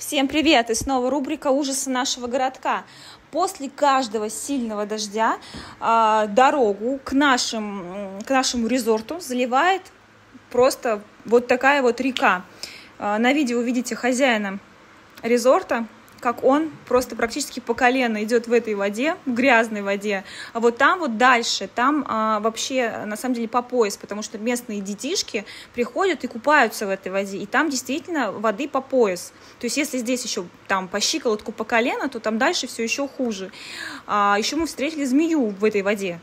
Всем привет! И снова рубрика «Ужасы нашего городка». После каждого сильного дождя дорогу к нашему резорту заливает просто вот такая вот река. На видео вы видите хозяина резорта, как он просто практически по колено идет в этой воде, в грязной воде. А вот там вот дальше, там вообще на самом деле по пояс, потому что местные детишки приходят и купаются в этой воде, и там действительно воды по пояс. То есть если здесь еще там по щиколотку, по колено, то там дальше все еще хуже. Еще мы встретили змею в этой воде.